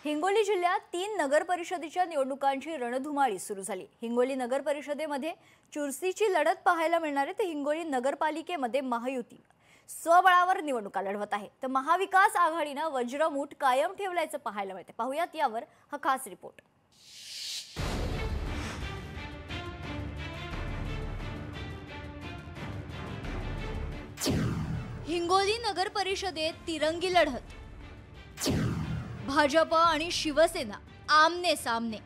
हिंगोली जिल्ह्यात 3 नगर परिषदेच्या निवडणुकांची रणधुमाळी सुरू झाली। हिंगोली नगर परिषदेमध्ये चुरशीची लढत पाहायला मिळणार आहे, तर हिंगोली नगरपालिकेमध्ये महायुती स्वबळावर निवडणुका लढवत आहे, तर महाविकास आघाडीने वज्रमूठ कायम ठेवल्याचं पाहायला मिळते। पाहूयात यावर हा खास रिपोर्ट। हिंगोली नगर परिषदेत तिरंगी लढत, भाजप आणि शिवसेना आमने सामने।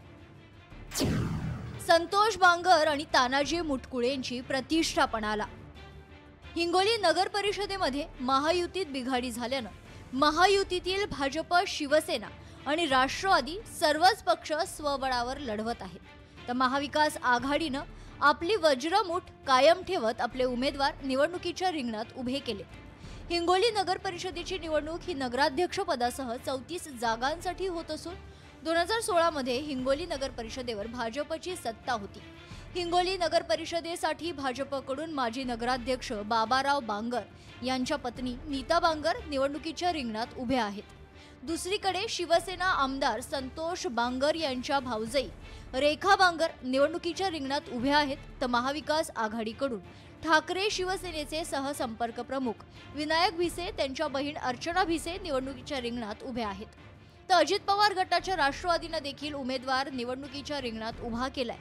संतोष बांगर आणि तानाजी मुटकुळेंची प्रतिष्ठा पणाला। हिंगोली नगर परिषदेमध्ये महायुतीत बिघाडी झाल्यानं महायुतीतील भाजप, शिवसेना आणि राष्ट्रवादी सर्वच पक्ष स्वबळावर लढवत आहेत, तर महाविकास आघाडीनं आपली वज्रमूठ कायम ठेवत आपले उमेदवार निवडणुकीच्या रिंगणात उभे केले। हिंगोली नगर परिषदेची निवडणूक ही नगराध्यक्ष पदासह 34 जागांसाठी होत असून 2016 मध्ये हिंगोली नगर परिषदेवर भाजपची सत्ता होती। हिंगोली नगर परिषदेसाठी भाजपकडून माजी नगराध्यक्ष बाबाराव बांगर यांच्या पत्नी नीता बांगर निवडणुकीच्या रिंगणात उभे आहेत। दुसरीकडे शिवसेना आमदार संतोष बांगर यांच्या भाऊजाई रेखा बांगर निवडणुकीच्या रिंगणात उभ्या आहेत, तर महाविकास आघाडीकडून ठाकरे शिवसेनेचे सहसंपर्क प्रमुख विनायक भिसे त्यांच्या बहीण अर्चना भिसे निवडणुकीच्या रिंगणात उभे आहेत, तर अजित पवार गटाच्या राष्ट्रवादीने देखील उमेदवार निवडणुकीच्या रिंगणात उभा केलाय।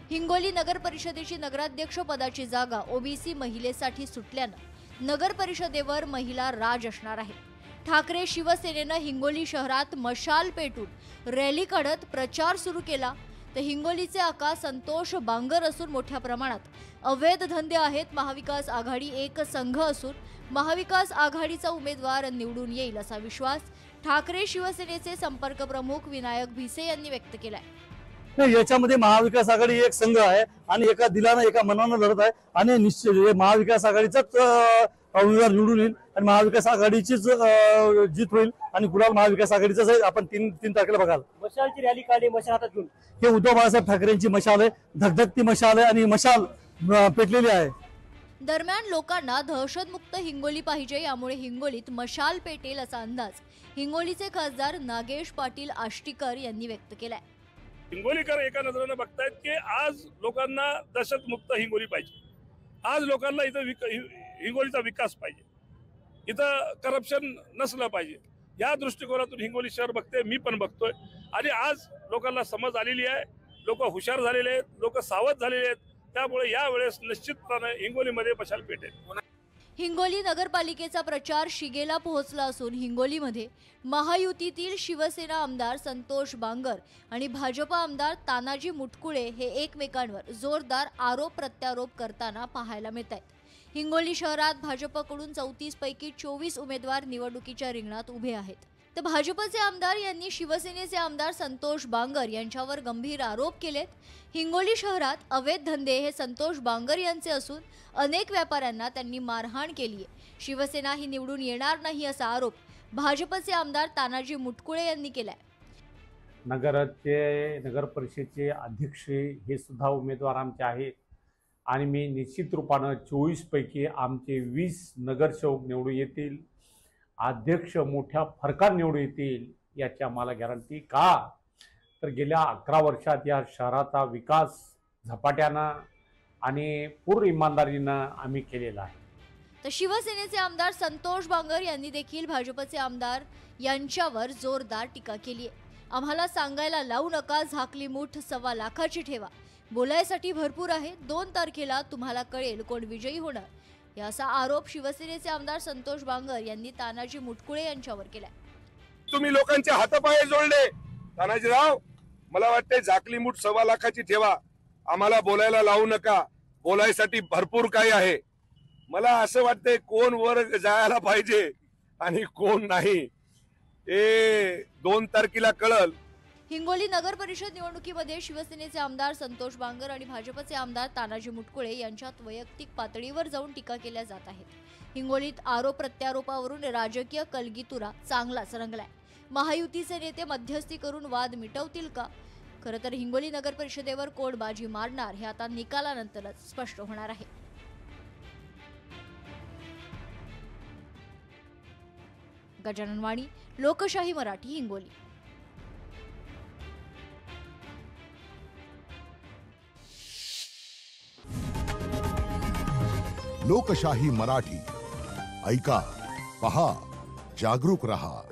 हिंगोली नगर परिषदेची नगराध्यक्ष पदाची जागा ओबीसी महिलेसाठी सुटल्यानं नगर परिषदेवर महिला राज असणार आहे। ठाकरे शिवसेनेनं हिंगोली शहरात मशाल पेटून रॅली काढत प्रचार सुरू केला, तर हिंगोलीचे आका संतोष बांगर असून मोठ्या प्रमाणात अवैध धंदे आहेत। महाविकास आघाडी एक संघ असून महाविकास आघाडीचा उमेदवार निवडून येईल असा विश्वास ठाकरे शिवसेनेचे संपर्क प्रमुख विनायक भिसे यांनी व्यक्त केलाय। याच्यामध्ये महाविकास आघाडी एक संघ आहे आणि एका दिलानं एका मनानं लढत आहे आणि निश्चित महाविकास आघाडीचाच उमेदवार निवडून येईल आणि महाविकास आघाडीचीच जीत होईल आणि गुलाब महाविकास आघाडीचाच आहे। आपण तीन तारखेला बघाल मशालची रॅली काढली, मशाल हातात घेऊन। हे उद्धव बाळासाहेब ठाकरेंची मशाल आहे, धगधगती मशाल आहे आणि मशाल पेटलेली आहे। दरम्यान लोकांना दहशतमुक्त हिंगोली पाहिजे, यामुळे हिंगोलीत मशाल पेटेल असा अंदाज हिंगोलीचे खासदार नागेश पाटील आष्टीकर यांनी व्यक्त केलाय। हिंगोलीकर एका नजरेने बघतायत की आज लोकांना दहशतमुक्त हिंगोली पाहिजे, आज लोकांना इथं हिंगोलीचा विकास पाहिजे, इथं करप्शन नसलं पाहिजे। या दृष्टिकोनातून हिंगोली शहर बघते, मी पण बघतोय आणि आज लोकांना समज आलेली आहे, लोक हुशार झालेले आहेत, लोक सावध झालेले आहेत, त्यामुळे यावेळेस निश्चितपणे हिंगोलीमध्ये मशाल पेटेल। हिंगोली नगरपालिकेचा प्रचार शिगेला पोहोचला असून हिंगोलीमध्ये महायुतीतील शिवसेना आमदार संतोष बांगर आणि भाजप आमदार तानाजी मुटकुळे हे एकमेकांवर जोरदार आरोप प्रत्यारोप करताना पाहायला मिळत आहेत। हिंगोली शहरात भाजपकडून 34 पैकी 24 उमेदवार निवडणुकीच्या रिंगणात उभे आहेत, तर भाजपचे आमदार यांनी शिवसेनेचे आमदार संतोष बांगर यांच्यावर गंभीर आरोप केलेत। हिंगोली शहरात अवैध धंदे हे संतोष बांगर यांचे असून अनेक व्यापाऱ्यांना त्यांनी मारहाण केली आहे। शिवसेना ही निवडून येणार नाही असा आरोप भाजपचे आमदार तानाजी मुटकुळे यांनी केलाय। नगर परिषदेचे अध्यक्ष हे सुद्धा उमेदवार आमचे आहेत आणि मी निश्चित रूपाने 24 पैकी आमचे 20 नगरसेवक निवडून येतील, अध्यक्ष मोठ्या फरकाने निवडून येतील याची आम्हाला गॅरंटी। का तर गेल्या 11 वर्षात या शहराचा विकास झपाट्यानं आणि पूर्ण इमानदारीनं आम्ही केलेला आहे। तर शिवसेनेचे आमदार संतोष बांगर यांनी देखील भाजपचे आमदार यांच्यावर जोरदार टीका केली आहे। आम्हाला सांगायला लावू नका, झाकली मूठ 1.25 लाखाची ठेवा, बोलायसाठी भरपूर आहे, 2 तारखेला तुम्हाला कळेल कोण विजयी होणार, याचा आरोप शिवसेनेचे आमदार संतोष बांगर यांनी तानाजी मुटकुळे यांच्यावर केलाय। तुम्ही लोकांचे हातपाय जोडले, तानाजीराव मला वाटते झाकली मूठ 1.25 लाखाची ठेवा, आम्हाला बोलायला लावू नका, बोलायसाठी भरपूर काही आहे। मला असं वाटतंय कोण वर जायला पाहिजे आणि कोण नाही ते 2 तारखेला कळल। हिंगोली नगर परिषद निवडणुकीमध्ये शिवसेनेचे आमदार संतोष बांगर आणि भाजपचे आमदार तानाजी मुटकुळे यांच्यात वैयक्तिक पातळीवर जाऊन टीका केल्या जात आहेत। हिंगोलीत आरोप प्रत्यारोपावरून राजकीय कलगीतुरा चांगलाच रंगलाय। महायुतीचे नेते मध्यस्थी करून वाद मिटवतील का? खरं तर हिंगोली नगर परिषदेवर कोण बाजी मारणार हे आता निकालानंतरच स्पष्ट होणार आहे। गजानन वाणी, लोकशाही मराठी, हिंगोली। लोकशाही मराठी ऐका, पहा, जागरूक रहा.